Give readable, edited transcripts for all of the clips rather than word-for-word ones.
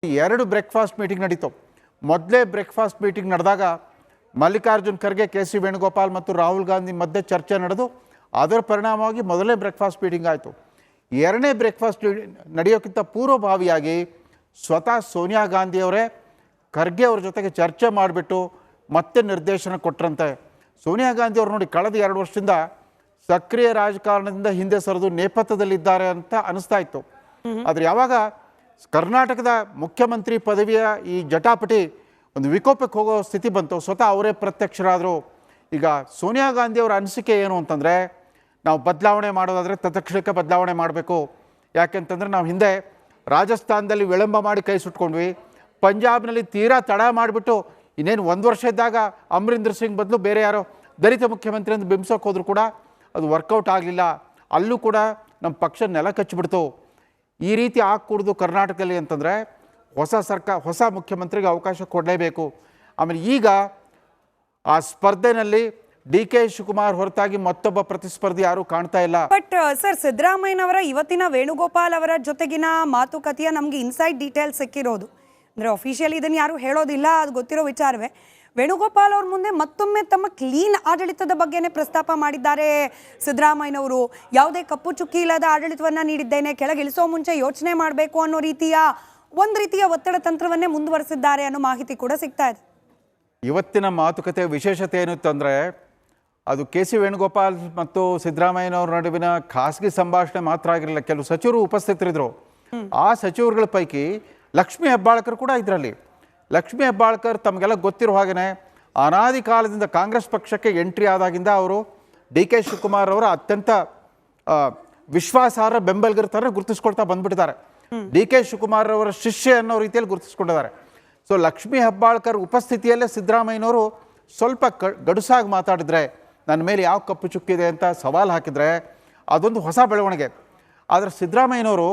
ಎರಡು breakfast meeting ನಡೀತು. ಮೊದಲೇ ಬ್ರೇಕ್ಫಾಸ್ಟ್ ಮೀಟಿಂಗ್ ನಡೆದಾಗ ಮಲ್ಲಿಕಾರ್ಜುನ್ ಖರ್ಗೆ, ಕೆ ಸಿ ವೇಣುಗೋಪಾಲ್ ಮತ್ತು ರಾಹುಲ್ ಗಾಂಧಿ ಮಧ್ಯೆ ಚರ್ಚೆ ನಡೆದು ಅದರ ಪರಿಣಾಮವಾಗಿ ಮೊದಲನೇ ಬ್ರೇಕ್ಫಾಸ್ಟ್ ಮೀಟಿಂಗ್ ಆಯಿತು. ಎರಡನೇ ಬ್ರೇಕ್ಫಾಸ್ಟ್ ನಡೆಯೋಕ್ಕಿಂತ ಪೂರ್ವಭಾವಿಯಾಗಿ ಸ್ವತಃ ಸೋನಿಯಾ ಗಾಂಧಿಯವರೇ ಖರ್ಗೆ ಅವ್ರ ಜೊತೆಗೆ ಚರ್ಚೆ ಮಾಡಿಬಿಟ್ಟು ಮತ್ತೆ ನಿರ್ದೇಶನ ಕೊಟ್ಟರಂತೆ. ಸೋನಿಯಾ ಗಾಂಧಿಯವರು ನೋಡಿ, ಕಳೆದ 2 ವರ್ಷದಿಂದ ಸಕ್ರಿಯ ರಾಜಕಾರಣದಿಂದ ಹಿಂದೆ ಸರಿದು ನೇಪಥ್ಯದಲ್ಲಿದ್ದಾರೆ ಅಂತ ಅನಿಸ್ತಾ ಇತ್ತು. ಆದರೆ ಯಾವಾಗ ಕರ್ನಾಟಕದ ಮುಖ್ಯಮಂತ್ರಿ ಪದವಿಯ ಈ ಜಟಾಪಟಿ ಒಂದು ವಿಕೋಪಕ್ಕೆ ಹೋಗೋ ಸ್ಥಿತಿ ಬಂತು, ಸ್ವತಃ ಅವರೇ ಪ್ರತ್ಯಕ್ಷರಾದರು. ಈಗ ಸೋನಿಯಾ ಗಾಂಧಿಯವರ ಅನಿಸಿಕೆ ಏನು ಅಂತಂದರೆ, ನಾವು ಬದಲಾವಣೆ ಮಾಡೋದಾದರೆ ತತ್ಕ್ಷಣಕ್ಕೆ ಬದಲಾವಣೆ ಮಾಡಬೇಕು. ಯಾಕೆಂತಂದರೆ ನಾವು ಹಿಂದೆ ರಾಜಸ್ಥಾನದಲ್ಲಿ ವಿಳಂಬ ಮಾಡಿ ಕೈ ಸುಟ್ಕೊಂಡ್ವಿ, ಪಂಜಾಬ್ನಲ್ಲಿ ತೀರಾ ತಡ ಮಾಡಿಬಿಟ್ಟು ಇನ್ನೇನು 1 ವರ್ಷ ಇದ್ದಾಗ ಅಮರಿಂದರ್ ಸಿಂಗ್ ಬದಲು ಬೇರೆ ಯಾರೋ ದಲಿತ ಮುಖ್ಯಮಂತ್ರಿ ಅಂತ ಬಿಂಬಿಸೋಕೆ ಹೋದ್ರು ಕೂಡ ಅದು ವರ್ಕೌಟ್ ಆಗಲಿಲ್ಲ. ಅಲ್ಲೂ ಕೂಡ ನಮ್ಮ ಪಕ್ಷ ನೆಲ ಕಚ್ಚಿಬಿಡ್ತು. ಈ ರೀತಿ ಆಗ್ಕೂಡ್ದು ಕರ್ನಾಟಕದಲ್ಲಿ ಅಂತಂದರೆ ಹೊಸ ಮುಖ್ಯಮಂತ್ರಿಗೆ ಅವಕಾಶ ಕೊಡಲೇಬೇಕು. ಆಮೇಲೆ ಈಗ ಆ ಸ್ಪರ್ಧೆನಲ್ಲಿ ಡಿ ಕೆ ಶಿವಕುಮಾರ್ ಹೊರತಾಗಿ ಮತ್ತೊಬ್ಬ ಪ್ರತಿಸ್ಪರ್ಧಿ ಯಾರೂ ಕಾಣ್ತಾ ಇಲ್ಲ. ಬಟ್ ಸರ್, ಸಿದ್ದರಾಮಯ್ಯನವರ ಇವತ್ತಿನ ವೇಣುಗೋಪಾಲ್ ಅವರ ಜೊತೆಗಿನ ಮಾತುಕತೆಯ ನಮಗೆ ಇನ್ಸೈಡ್ ಡೀಟೇಲ್ಸ್ ಸಿಕ್ಕಿರೋದು, ಅಂದರೆ ಅಫಿಷಿಯಲಿ ಇದನ್ನು ಯಾರೂ ಹೇಳೋದಿಲ್ಲ, ಅದು ಗೊತ್ತಿರೋ ವಿಚಾರವೇ. ವೇಣುಗೋಪಾಲ್ ಅವ್ರ ಮುಂದೆ ಮತ್ತೊಮ್ಮೆ ತಮ್ಮ ಕ್ಲೀನ್ ಆಡಳಿತದ ಬಗ್ಗೆನೇ ಪ್ರಸ್ತಾಪ ಮಾಡಿದ್ದಾರೆ ಸಿದ್ದರಾಮಯ್ಯನವರು. ಯಾವುದೇ ಕಪ್ಪು ಚುಕ್ಕಿ ಇಲ್ಲದ ಆಡಳಿತವನ್ನು ನೀಡಿದ್ದೇನೆ, ಕೆಳಗಿಳಿಸೋ ಮುಂಚೆ ಯೋಚನೆ ಮಾಡಬೇಕು ಅನ್ನೋ ಒಂದು ರೀತಿಯ ಒತ್ತಡ ತಂತ್ರವನ್ನೇ ಮುಂದುವರೆಸಿದ್ದಾರೆ ಅನ್ನೋ ಮಾಹಿತಿ ಕೂಡ ಸಿಗ್ತಾ ಇದೆ. ಇವತ್ತಿನ ಮಾತುಕತೆ ವಿಶೇಷತೆ ಏನಿತ್ತಂದರೆ, ಅದು ಕೆ ಸಿ ವೇಣುಗೋಪಾಲ್ ಮತ್ತು ಸಿದ್ದರಾಮಯ್ಯನವ್ರ ನಡುವಿನ ಖಾಸಗಿ ಸಂಭಾಷಣೆ ಮಾತ್ರ ಆಗಿರಲಿಲ್ಲ, ಕೆಲವು ಸಚಿವರು ಉಪಸ್ಥಿತರಿದ್ದರು. ಆ ಸಚಿವರುಗಳ ಪೈಕಿ ಲಕ್ಷ್ಮೀ ಹೆಬ್ಬಾಳ್ಕರ್ ಕೂಡ ಇದರಲ್ಲಿ. ಲಕ್ಷ್ಮೀ ಹೆಬ್ಬಾಳ್ಕರ್ ತಮಗೆಲ್ಲ ಗೊತ್ತಿರೋ ಹಾಗೆಯೇ ಅನಾದಿ ಕಾಲದಿಂದ ಕಾಂಗ್ರೆಸ್ ಪಕ್ಷಕ್ಕೆ ಎಂಟ್ರಿ ಆದಾಗಿಂದ ಅವರು ಡಿ ಕೆ ಶಿವಕುಮಾರ್ ಅವರ ಅತ್ಯಂತ ವಿಶ್ವಾಸಾರ್ಹ ಬೆಂಬಲಿಗರ ಥರ ಗುರುತಿಸ್ಕೊಳ್ತಾ ಬಂದ್ಬಿಟ್ಟಿದ್ದಾರೆ. ಡಿ ಕೆ ಶಿವಕುಮಾರ್ ಅವರ ಶಿಷ್ಯ ಅನ್ನೋ ರೀತಿಯಲ್ಲಿ ಗುರುತಿಸ್ಕೊಂಡಿದ್ದಾರೆ. ಸೊ ಲಕ್ಷ್ಮೀ ಹೆಬ್ಬಾಳ್ಕರ್ ಉಪಸ್ಥಿತಿಯಲ್ಲೇ ಸಿದ್ದರಾಮಯ್ಯನವರು ಸ್ವಲ್ಪ ಗಡುಸಾಗಿ ಮಾತಾಡಿದರೆ, ನನ್ನ ಮೇಲೆ ಯಾವ ಕಪ್ಪು ಚುಕ್ಕಿದೆ ಅಂತ ಸವಾಲು ಹಾಕಿದರೆ ಅದೊಂದು ಹೊಸ ಬೆಳವಣಿಗೆ. ಆದರೆ ಸಿದ್ದರಾಮಯ್ಯನವರು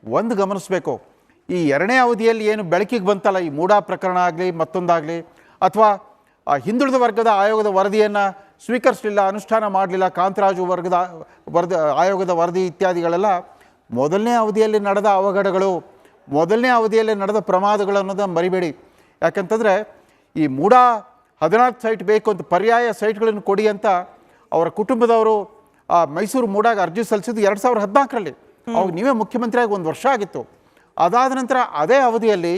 ಒಂದು ಗಮನಿಸಬೇಕು, ಈ 2ನೇ ಅವಧಿಯಲ್ಲಿ ಏನು ಬೆಳಕಿಗೆ ಬಂತಲ್ಲ, ಈ ಮೂಡಾ ಪ್ರಕರಣ ಆಗಲಿ ಮತ್ತೊಂದಾಗಲಿ, ಅಥವಾ ಹಿಂದುಳಿದ ವರ್ಗದ ಆಯೋಗದ ವರದಿಯನ್ನು ಸ್ವೀಕರಿಸಲಿಲ್ಲ, ಅನುಷ್ಠಾನ ಮಾಡಲಿಲ್ಲ, ಕಾಂತರಾಜು ಆಯೋಗದ ವರದಿ ಇತ್ಯಾದಿಗಳೆಲ್ಲ ಮೊದಲನೇ ಅವಧಿಯಲ್ಲಿ ನಡೆದ ಅವಘಡಗಳು, ಮೊದಲನೇ ಅವಧಿಯಲ್ಲಿ ನಡೆದ ಪ್ರಮಾದಗಳು ಅನ್ನೋದನ್ನು ಮರಿಬೇಡಿ. ಯಾಕಂತಂದರೆ ಈ ಮೂಡಾ 14 ಸೈಟ್ ಬೇಕು ಅಂತ ಪರ್ಯಾಯ ಸೈಟ್ಗಳನ್ನು ಕೊಡಿ ಅಂತ ಅವರ ಕುಟುಂಬದವರು ಮೈಸೂರು ಮೂಡಾಗ ಅರ್ಜಿ ಸಲ್ಲಿಸಿದ್ದು 2014ರಲ್ಲಿ. ಅವಾಗ ನೀವೇ ಮುಖ್ಯಮಂತ್ರಿಯಾಗಿ 1 ವರ್ಷ ಆಗಿತ್ತು. ಅದಾದ ನಂತರ ಅದೇ ಅವಧಿಯಲ್ಲಿ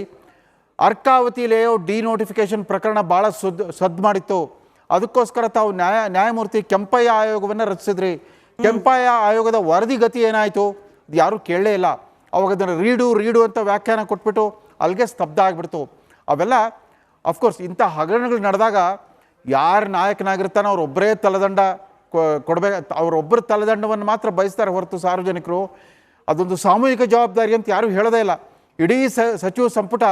ಅರ್ಕಾವತಿ ಲೇಔಟ್ ಡಿನೋಟಿಫಿಕೇಷನ್ ಪ್ರಕರಣ ಭಾಳ ಸದ್ದು ಮಾಡಿತ್ತು. ಅದಕ್ಕೋಸ್ಕರ ತಾವು ನ್ಯಾಯಮೂರ್ತಿ ಕೆಂಪಯ್ಯ ಆಯೋಗವನ್ನು ರಚಿಸಿದ್ರಿ. ಕೆಂಪಯ್ಯ ಆಯೋಗದ ವರದಿ ಗತಿ ಏನಾಯಿತು ಅದು ಯಾರೂ ಕೇಳಲೇ ಇಲ್ಲ. ಅವಾಗ ಅದನ್ನು ರೀಡು ಅಂತ ವ್ಯಾಖ್ಯಾನ ಕೊಟ್ಬಿಟ್ಟು ಅಲ್ಲಿಗೆ ಸ್ತಬ್ಧ ಆಗಿಬಿಡ್ತು. ಅವೆಲ್ಲ ಅಫ್ಕೋರ್ಸ್ ಇಂಥ ಹಗರಣಗಳು ನಡೆದಾಗ ಯಾರು ನಾಯಕನಾಗಿರ್ತಾನೋ ಅವರೊಬ್ಬರೇ ತಲೆದಂಡ ಕೊಡಬೇಕು, ಅವರೊಬ್ಬರ ತಲೆದಂಡವನ್ನು ಮಾತ್ರ ಬಯಸ್ತಾರೆ ಹೊರತು ಸಾರ್ವಜನಿಕರು ಅದೊಂದು ಸಾಮೂಹಿಕ ಜವಾಬ್ದಾರಿ ಅಂತ ಯಾರೂ ಹೇಳೋದೇ ಇಲ್ಲ. ಇಡೀ ಸಚಿವ ಸಂಪುಟ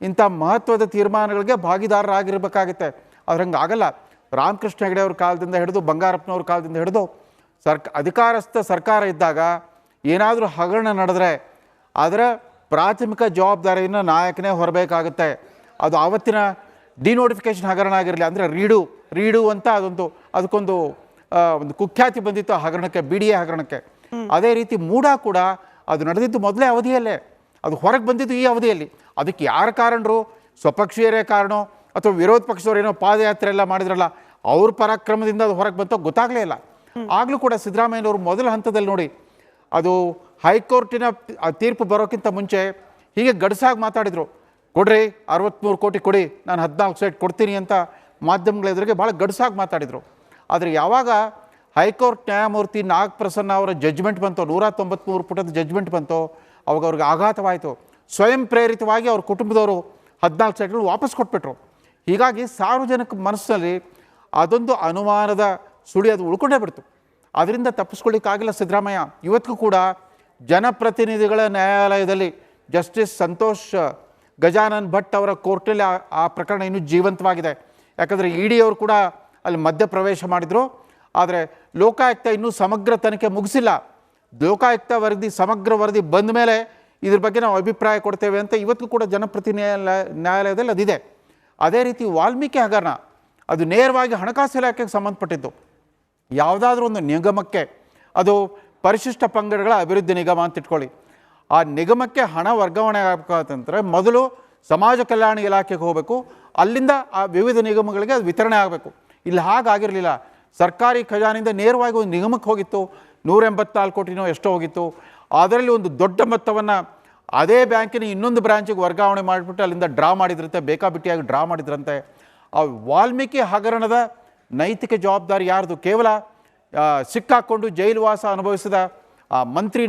ಇಂಥ ಮಹತ್ವದ ತೀರ್ಮಾನಗಳಿಗೆ ಭಾಗಿದಾರರಾಗಿರ್ಬೇಕಾಗುತ್ತೆ. ಆದ್ರೆ ಹಂಗೆ ಆಗಲ್ಲ. ರಾಮಕೃಷ್ಣ ಹೆಗಡೆ ಅವ್ರ ಕಾಲದಿಂದ ಹಿಡಿದು ಬಂಗಾರಪ್ಪನವ್ರ ಕಾಲದಿಂದ ಹಿಡಿದು ಅಧಿಕಾರಸ್ಥ ಸರ್ಕಾರ ಇದ್ದಾಗ ಏನಾದರೂ ಹಗರಣ ನಡೆದ್ರೆ ಅದರ ಪ್ರಾಥಮಿಕ ಜವಾಬ್ದಾರಿಯನ್ನು ನಾಯಕನೇ ಹೊರಬೇಕಾಗುತ್ತೆ. ಅದು ಆವತ್ತಿನ ಡಿನೋಟಿಫಿಕೇಷನ್ ಹಗರಣ ಆಗಿರಲಿ, ಅಂದರೆ ರೀಡು ಅಂತ ಅದಕ್ಕೊಂದು ಒಂದು ಕುಖ್ಯಾತಿ ಬಂದಿತ್ತು ಆ ಹಗರಣಕ್ಕೆ, BDA ಹಗರಣಕ್ಕೆ. ಅದೇ ರೀತಿ ಮೂಡಾ ಕೂಡ ಅದು ನಡೆದಿದ್ದು ಮೊದಲೇ ಅವಧಿಯಲ್ಲೇ, ಅದು ಹೊರಗೆ ಬಂದಿದ್ದು ಈ ಅವಧಿಯಲ್ಲಿ. ಅದಕ್ಕೆ ಯಾರು ಕಾರಣರು, ಸ್ವಪಕ್ಷೀಯರೇ ಕಾರಣ ಅಥವಾ ವಿರೋಧ ಪಕ್ಷದವ್ರು ಏನೋ ಪಾದಯಾತ್ರೆ ಎಲ್ಲ ಮಾಡಿದ್ರಲ್ಲ ಅವ್ರ ಪರಾಕ್ರಮದಿಂದ ಅದು ಹೊರಗೆ ಬಂತೋ ಗೊತ್ತಾಗಲೇ ಇಲ್ಲ. ಆಗಲೂ ಕೂಡ ಸಿದ್ದರಾಮಯ್ಯನವರು ಮೊದಲ ಹಂತದಲ್ಲಿ ನೋಡಿ, ಅದು ಹೈಕೋರ್ಟಿನ ತೀರ್ಪು ಬರೋಕ್ಕಿಂತ ಮುಂಚೆ ಹೀಗೆ ಗಡಸಾಗಿ ಮಾತಾಡಿದರು, ಕೊಡ್ರಿ 63 ಕೋಟಿ ಕೊಡಿ, ನಾನು 14 ಸೈಟ್ ಕೊಡ್ತೀನಿ ಅಂತ ಮಾಧ್ಯಮಗಳ ಎದುರಿಗೆ ಭಾಳ ಗಡಸಾಗಿ ಮಾತಾಡಿದರು. ಆದರೆ ಯಾವಾಗ ಹೈಕೋರ್ಟ್ ನ್ಯಾಯಮೂರ್ತಿ ನಾಗಪ್ರಸನ್ನ ಅವರ ಜಡ್ಜ್ಮೆಂಟ್ ಬಂತು, 193 ಪುಟದ ಜಡ್ಜ್ಮೆಂಟ್ ಬಂತು, ಅವಾಗ ಅವ್ರಿಗೆ ಆಘಾತವಾಯಿತು. ಸ್ವಯಂ ಪ್ರೇರಿತವಾಗಿ ಅವ್ರ ಕುಟುಂಬದವರು 14 ಸೈಟ್ಗಳು ವಾಪಸ್ ಕೊಟ್ಬಿಟ್ರು. ಹೀಗಾಗಿ ಸಾರ್ವಜನಿಕ ಮನಸ್ಸಿನಲ್ಲಿ ಅದೊಂದು ಅನುಮಾನದ ಸುಳಿ ಅದು ಉಳ್ಕೊಂಡೇ ಬಿಡ್ತು. ಅದರಿಂದ ತಪ್ಪಿಸ್ಕೊಳ್ಳಿಕ್ಕಾಗಿಲ್ಲ ಸಿದ್ದರಾಮಯ್ಯ. ಇವತ್ತಿಗೂ ಕೂಡ ಜನಪ್ರತಿನಿಧಿಗಳ ನ್ಯಾಯಾಲಯದಲ್ಲಿ ಜಸ್ಟಿಸ್ ಸಂತೋಷ್ ಗಜಾನನ್ ಭಟ್ ಅವರ ಕೋರ್ಟಲ್ಲಿ ಆ ಪ್ರಕರಣ ಇನ್ನೂ ಜೀವಂತವಾಗಿದೆ. ಯಾಕಂದರೆ ED ಅವರು ಕೂಡ ಅಲ್ಲಿ ಮಧ್ಯಪ್ರವೇಶ ಮಾಡಿದರು. ಆದರೆ ಲೋಕಾಯುಕ್ತ ಇನ್ನೂ ಸಮಗ್ರ ತನಿಖೆ ಮುಗಿಸಿಲ್ಲ. ಲೋಕಾಯುಕ್ತ ಸಮಗ್ರ ವರದಿ ಬಂದ ಮೇಲೆ ಇದ್ರ ಬಗ್ಗೆ ನಾವು ಅಭಿಪ್ರಾಯ ಕೊಡ್ತೇವೆ ಅಂತ ಇವತ್ತು ಕೂಡ ನ್ಯಾಯಾಲಯದಲ್ಲಿ ಅದಿದೆ. ಅದೇ ರೀತಿ ವಾಲ್ಮೀಕಿ ಹಗರಣ ಅದು ನೇರವಾಗಿ ಹಣಕಾಸು ಇಲಾಖೆಗೆ ಸಂಬಂಧಪಟ್ಟಿದ್ದು. ಯಾವುದಾದ್ರೂ ಒಂದು ನಿಗಮಕ್ಕೆ, ಅದು ಪರಿಶಿಷ್ಟ ಪಂಗಡಗಳ ಅಭಿವೃದ್ಧಿ ನಿಗಮ ಅಂತ ಇಟ್ಕೊಳ್ಳಿ, ಆ ನಿಗಮಕ್ಕೆ ಹಣ ವರ್ಗಾವಣೆ ಆಗಬೇಕಂತಂದರೆ ಮೊದಲು ಸಮಾಜ ಕಲ್ಯಾಣ ಇಲಾಖೆಗೆ ಹೋಗಬೇಕು, ಅಲ್ಲಿಂದ ಆ ವಿವಿಧ ನಿಗಮಗಳಿಗೆ ಅದು ವಿತರಣೆ ಆಗಬೇಕು. ಇಲ್ಲಿ ಹಾಗಾಗಿರಲಿಲ್ಲ. ಸರ್ಕಾರಿ ಖಜಾನೆಯಿಂದ ನೇರವಾಗಿ ಒಂದು ನಿಗಮಕ್ಕೆ ಹೋಗಿತ್ತು, 184 ಕೋಟಿನೋ ಎಷ್ಟೋ ಹೋಗಿತ್ತು. ಅದರಲ್ಲಿ ಒಂದು ದೊಡ್ಡ ಮೊತ್ತವನ್ನು ಅದೇ ಬ್ಯಾಂಕಿನ ಇನ್ನೊಂದು ಬ್ರಾಂಚಿಗೆ ವರ್ಗಾವಣೆ ಮಾಡಿಬಿಟ್ಟು ಅಲ್ಲಿಂದ ಡ್ರಾ ಮಾಡಿದ್ರಂತೆ, ಬೇಕಾಬಿಟ್ಟಿಯಾಗಿ ಡ್ರಾ ಮಾಡಿದ್ರಂತೆ. ಆ ವಾಲ್ಮೀಕಿ ಹಗರಣದ ನೈತಿಕ ಜವಾಬ್ದಾರಿ ಯಾರ್ದು? ಕೇವಲ ಸಿಕ್ಕಾಕ್ಕೊಂಡು ಜೈಲುವಾಸ ಅನುಭವಿಸಿದ ಮಂತ್ರಿ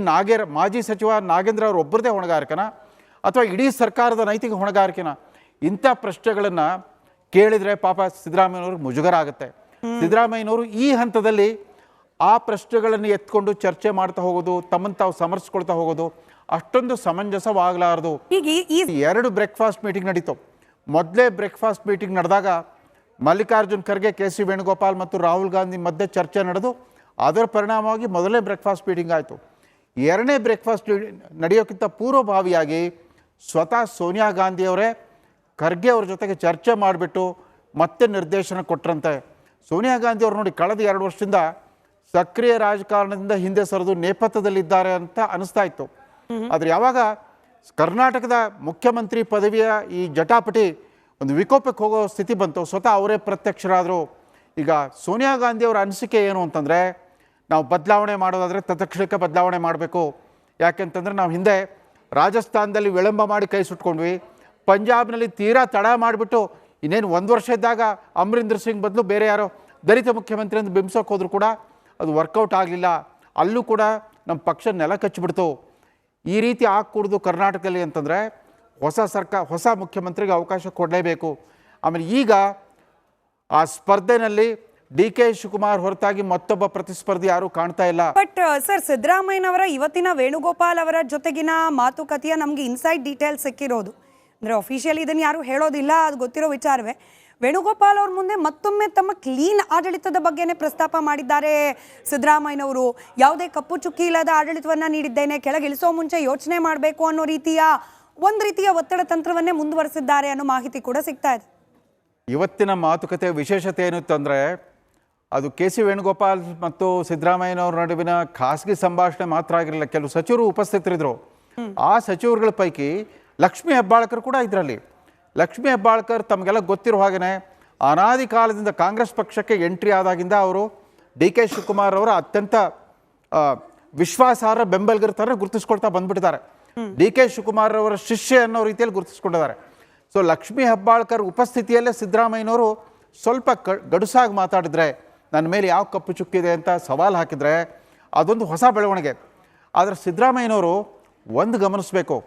ಮಾಜಿ ಸಚಿವ ನಾಗೇಂದ್ರ ಅವರು ಒಬ್ಬರದೇ ಹೊಣೆಗಾರಿಕೆನ, ಅಥವಾ ಇಡೀ ಸರ್ಕಾರದ ನೈತಿಕ ಹೊಣೆಗಾರಿಕೆನ? ಇಂಥ ಪ್ರಶ್ನೆಗಳನ್ನು ಕೇಳಿದರೆ ಪಾಪ ಸಿದ್ದರಾಮಯ್ಯನವ್ರಿಗೆ ಮುಜುಗರ ಆಗುತ್ತೆ. ಸಿದ್ದರಾಮಯ್ಯನವರು ಈ ಹಂತದಲ್ಲಿ ಆ ಪ್ರಶ್ನೆಗಳನ್ನು ಎತ್ಕೊಂಡು ಚರ್ಚೆ ಮಾಡ್ತಾ ಹೋಗೋದು, ತಮ್ಮನ್ನು ತಾವು ಸಮರ್ಸ್ಕೊಳ್ತಾ ಹೋಗೋದು ಅಷ್ಟೊಂದು ಸಮಂಜಸವಾಗಲಾರದು. ಈಗ ಈ 2 ಬ್ರೇಕ್ಫಾಸ್ಟ್ ಮೀಟಿಂಗ್ ನಡೀತು. ಮೊದಲೇ ಬ್ರೇಕ್ಫಾಸ್ಟ್ ಮೀಟಿಂಗ್ ನಡೆದಾಗ ಮಲ್ಲಿಕಾರ್ಜುನ್ ಖರ್ಗೆ, ಕೆ ಸಿ ವೇಣುಗೋಪಾಲ್ ಮತ್ತು ರಾಹುಲ್ ಗಾಂಧಿ ಮಧ್ಯೆ ಚರ್ಚೆ ನಡೆದು ಅದರ ಪರಿಣಾಮವಾಗಿ ಮೊದಲನೇ ಬ್ರೇಕ್ಫಾಸ್ಟ್ ಮೀಟಿಂಗ್ ಆಯಿತು. 2ನೇ ಬ್ರೇಕ್ಫಾಸ್ಟ್ ನಡೆಯೋಕ್ಕಿಂತ ಪೂರ್ವಭಾವಿಯಾಗಿ ಸ್ವತಃ ಸೋನಿಯಾ ಗಾಂಧಿಯವರೇ ಖರ್ಗೆ ಅವ್ರ ಜೊತೆಗೆ ಚರ್ಚೆ ಮಾಡಿಬಿಟ್ಟು ಮತ್ತೆ ನಿರ್ದೇಶನ ಕೊಟ್ಟರಂತೆ. ಸೋನಿಯಾ ಗಾಂಧಿ ಅವರು ನೋಡಿ, ಕಳೆದ 2 ವರ್ಷದಿಂದ ಸಕ್ರಿಯ ರಾಜಕಾರಣದಿಂದ ಹಿಂದೆ ಸರಿದು ನೇಪಥ್ಯದಲ್ಲಿದ್ದಾರೆ ಅಂತ ಅನಿಸ್ತಾ ಇತ್ತು. ಆದರೆ ಯಾವಾಗ ಕರ್ನಾಟಕದ ಮುಖ್ಯಮಂತ್ರಿ ಪದವಿಯ ಈ ಜಟಾಪಟಿ ಒಂದು ವಿಕೋಪಕ್ಕೆ ಹೋಗೋ ಸ್ಥಿತಿ ಬಂತು, ಸ್ವತಃ ಅವರೇ ಪ್ರತ್ಯಕ್ಷರಾದರು. ಈಗ ಸೋನಿಯಾ ಗಾಂಧಿ ಅವರ ಅನಿಸಿಕೆ ಏನು ಅಂತಂದರೆ, ನಾವು ಬದಲಾವಣೆ ಮಾಡೋದಾದರೆ ತತ್ಕ್ಷಣಕ್ಕೆ ಬದಲಾವಣೆ ಮಾಡಬೇಕು. ಯಾಕೆಂತಂದರೆ ನಾವು ಹಿಂದೆ ರಾಜಸ್ಥಾನದಲ್ಲಿ ವಿಳಂಬ ಮಾಡಿ ಕೈ ಸುಟ್ಕೊಂಡ್ವಿ, ಪಂಜಾಬ್ನಲ್ಲಿ ತೀರಾ ತಡ ಮಾಡಿಬಿಟ್ಟು ಇನ್ನೇನು 1 ವರ್ಷ ಇದ್ದಾಗ ಅಮರಿಂದರ್ ಸಿಂಗ್ ಬದಲು ಬೇರೆ ಯಾರೋ ದಲಿತ ಮುಖ್ಯಮಂತ್ರಿ ಅಂತ ಬಿಂಬಿಸೋಕೆ ಹೋದರೂ ಕೂಡ ಅದು ವರ್ಕೌಟ್ ಆಗಲಿಲ್ಲ. ಅಲ್ಲೂ ಕೂಡ ನಮ್ಮ ಪಕ್ಷ ನೆಲ ಕಚ್ಚಿಬಿಡ್ತು. ಈ ರೀತಿ ಆಗಕೂಡ್ದು ಕರ್ನಾಟಕದಲ್ಲಿ ಅಂತಂದರೆ ಹೊಸ ಮುಖ್ಯಮಂತ್ರಿಗೆ ಅವಕಾಶ ಕೊಡಲೇಬೇಕು. ಆಮೇಲೆ ಈಗ ಆ ಸ್ಪರ್ಧೆನಲ್ಲಿ ಡಿ ಕೆ ಶಿವಕುಮಾರ್ ಹೊರತಾಗಿ ಮತ್ತೊಬ್ಬ ಪ್ರತಿಸ್ಪರ್ಧಿ ಯಾರೂ ಕಾಣ್ತಾ ಇಲ್ಲ. ಬಟ್ ಸರ್, ಸಿದ್ದರಾಮಯ್ಯನವರ ಇವತ್ತಿನ ವೇಣುಗೋಪಾಲ್ ಅವರ ಜೊತೆಗಿನ ಮಾತುಕತೆಯ ನಮಗೆ ಇನ್ಸೈಡ್ ಡೀಟೇಲ್ಸ್ ಸಿಕ್ಕಿರೋದು. ಅಂದರೆ ಅಫಿಷಿಯಲಿ ಇದನ್ನು ಯಾರೂ ಹೇಳೋದಿಲ್ಲ, ಅದು ಗೊತ್ತಿರೋ ವಿಚಾರವೇ. ವೇಣುಗೋಪಾಲ್ ಅವ್ರ ಮುಂದೆ ಮತ್ತೊಮ್ಮೆ ತಮ್ಮ ಕ್ಲೀನ್ ಆಡಳಿತದ ಬಗ್ಗೆನೇ ಪ್ರಸ್ತಾಪ ಮಾಡಿದ್ದಾರೆ ಸಿದ್ದರಾಮಯ್ಯನವರು. ಯಾವುದೇ ಕಪ್ಪು ಚುಕ್ಕಿ ಇಲ್ಲದ ಆಡಳಿತವನ್ನು ನೀಡಿದ್ದೇನೆ, ಕೆಳಗಿಳಿಸೋ ಮುಂಚೆ ಯೋಚನೆ ಮಾಡಬೇಕು ಅನ್ನೋ ಒಂದು ರೀತಿಯ ಒತ್ತಡ ತಂತ್ರವನ್ನೇ ಮುಂದುವರೆಸಿದ್ದಾರೆ ಅನ್ನೋ ಮಾಹಿತಿ ಕೂಡ ಸಿಗ್ತಾ ಇದೆ. ಇವತ್ತಿನ ಮಾತುಕತೆ ವಿಶೇಷತೆ ಏನು ಅಂತಂದರೆ, ಅದು ಕೆ ಸಿ ವೇಣುಗೋಪಾಲ್ ಮತ್ತು ಸಿದ್ದರಾಮಯ್ಯನವ್ರ ನಡುವಿನ ಖಾಸಗಿ ಸಂಭಾಷಣೆ ಮಾತ್ರ ಆಗಿರಲಿಲ್ಲ. ಕೆಲವು ಸಚಿವರು ಉಪಸ್ಥಿತರಿದ್ದರು. ಆ ಸಚಿವರುಗಳ ಪೈಕಿ ಲಕ್ಷ್ಮೀ ಹೆಬ್ಬಾಳ್ಕರ್ ಕೂಡ ಇದರಲ್ಲಿ. ಲಕ್ಷ್ಮೀ ಹೆಬ್ಬಾಳ್ಕರ್ ತಮಗೆಲ್ಲ ಗೊತ್ತಿರೋ ಹಾಗೆಯೇ ಅನಾದಿ ಕಾಲದಿಂದ ಕಾಂಗ್ರೆಸ್ ಪಕ್ಷಕ್ಕೆ ಎಂಟ್ರಿ ಆದಾಗಿಂದ ಅವರು ಡಿ ಕೆ ಶಿವಕುಮಾರ್ ಅವರ ಅತ್ಯಂತ ವಿಶ್ವಾಸಾರ್ಹ ಬೆಂಬಲಿಗರ ಥರ ಗುರುತಿಸ್ಕೊಳ್ತಾ ಬಂದ್ಬಿಟ್ಟಿದ್ದಾರೆ. ಡಿ ಕೆ ಶಿವಕುಮಾರ್ ಅವರ ಶಿಷ್ಯ ಅನ್ನೋ ರೀತಿಯಲ್ಲಿ ಗುರುತಿಸ್ಕೊಂಡಿದ್ದಾರೆ. ಸೊ ಲಕ್ಷ್ಮೀ ಹೆಬ್ಬಾಳ್ಕರ್ ಉಪಸ್ಥಿತಿಯಲ್ಲೇ ಸಿದ್ದರಾಮಯ್ಯನವರು ಸ್ವಲ್ಪ ಗಡುಸಾಗಿ ಮಾತಾಡಿದ್ರೆ, ನನ್ನ ಮೇಲೆ ಯಾವ ಕಪ್ಪು ಚುಕ್ಕಿದೆ ಅಂತ ಸವಾಲು ಹಾಕಿದರೆ ಅದೊಂದು ಹೊಸ ಬೆಳವಣಿಗೆ. ಆದರೆ ಸಿದ್ದರಾಮಯ್ಯನವರು ಒಂದು ಗಮನಿಸಬೇಕು,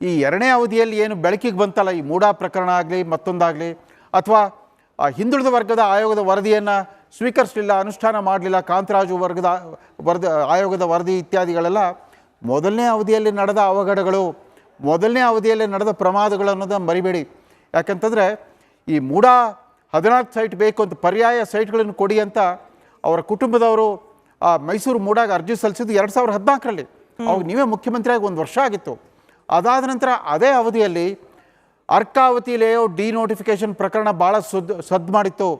ಈ 2ನೇ ಅವಧಿಯಲ್ಲಿ ಏನು ಬೆಳಕಿಗೆ ಬಂತಲ್ಲ, ಈ ಮೂಡಾ ಪ್ರಕರಣ ಆಗಲಿ ಮತ್ತೊಂದಾಗಲಿ, ಅಥವಾ ಹಿಂದುಳಿದ ವರ್ಗದ ಆಯೋಗದ ವರದಿಯನ್ನು ಸ್ವೀಕರಿಸಲಿಲ್ಲ, ಅನುಷ್ಠಾನ ಮಾಡಲಿಲ್ಲ, ಕಾಂತರಾಜು ಆಯೋಗದ ವರದಿ ಇತ್ಯಾದಿಗಳೆಲ್ಲ ಮೊದಲನೇ ಅವಧಿಯಲ್ಲಿ ನಡೆದ ಅವಘಡಗಳು, ಮೊದಲನೇ ಅವಧಿಯಲ್ಲಿ ನಡೆದ ಪ್ರಮಾದಗಳು ಅನ್ನೋದನ್ನು ಮರಿಬೇಡಿ. ಯಾಕಂತಂದರೆ ಈ ಮೂಡಾ 14 ಸೈಟ್ ಬೇಕು ಅಂತ ಪರ್ಯಾಯ ಸೈಟ್ಗಳನ್ನು ಕೊಡಿ ಅಂತ ಅವರ ಕುಟುಂಬದವರು ಮೈಸೂರು ಮೂಡಾಗ ಅರ್ಜಿ ಸಲ್ಲಿಸಿದ್ದು 2014ರಲ್ಲಿ. ಅವಾಗ ನೀವೇ ಮುಖ್ಯಮಂತ್ರಿಯಾಗಿ 1 ವರ್ಷ ಆಗಿತ್ತು. ಅದಾದ ನಂತರ ಅದೇ ಅವಧಿಯಲ್ಲಿ ಅರ್ಕಾವತಿ ಲೇಔಟ್ ಡಿನೋಟಿಫಿಕೇಷನ್ ಪ್ರಕರಣ ಭಾಳ ಸದ್ದು ಮಾಡಿತ್ತು.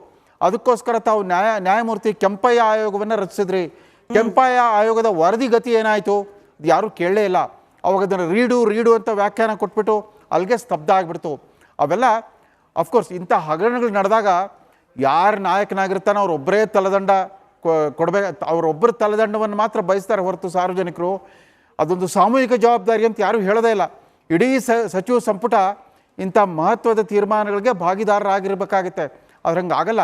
ಅದಕ್ಕೋಸ್ಕರ ತಾವು ನ್ಯಾಯಮೂರ್ತಿ ಕೆಂಪಯ್ಯ ಆಯೋಗವನ್ನು ರಚಿಸಿದ್ರಿ. ಕೆಂಪಯ್ಯ ಆಯೋಗದ ವರದಿ ಗತಿ ಏನಾಯಿತು ಯಾರೂ ಕೇಳಲೇ ಇಲ್ಲ. ಅವಾಗ ಅದನ್ನು ರೀಡು ಅಂತ ವ್ಯಾಖ್ಯಾನ ಕೊಟ್ಬಿಟ್ಟು ಅಲ್ಲಿಗೆ ಸ್ತಬ್ಧ ಆಗಿಬಿಡ್ತು. ಅವೆಲ್ಲ ಅಫ್ಕೋರ್ಸ್ ಇಂಥ ಹಗರಣಗಳು ನಡೆದಾಗ ಯಾರು ನಾಯಕನಾಗಿರ್ತಾನೋ ಅವರೊಬ್ಬರೇ ತಲೆದಂಡ ಕೊಡಬೇಕು, ಅವರೊಬ್ಬರ ತಲೆದಂಡವನ್ನು ಮಾತ್ರ ಬಯಸ್ತಾರೆ ಹೊರತು ಸಾರ್ವಜನಿಕರು ಅದೊಂದು ಸಾಮೂಹಿಕ ಜವಾಬ್ದಾರಿ ಅಂತ ಯಾರೂ ಹೇಳೋದೇ ಇಲ್ಲ. ಇಡೀ ಸಚಿವ ಸಂಪುಟ ಇಂಥ ಮಹತ್ವದ ತೀರ್ಮಾನಗಳಿಗೆ ಭಾಗಿದಾರರಾಗಿರಬೇಕಾಗುತ್ತೆ. ಆದ್ರೆ ಹಂಗೆ ಆಗಲ್ಲ.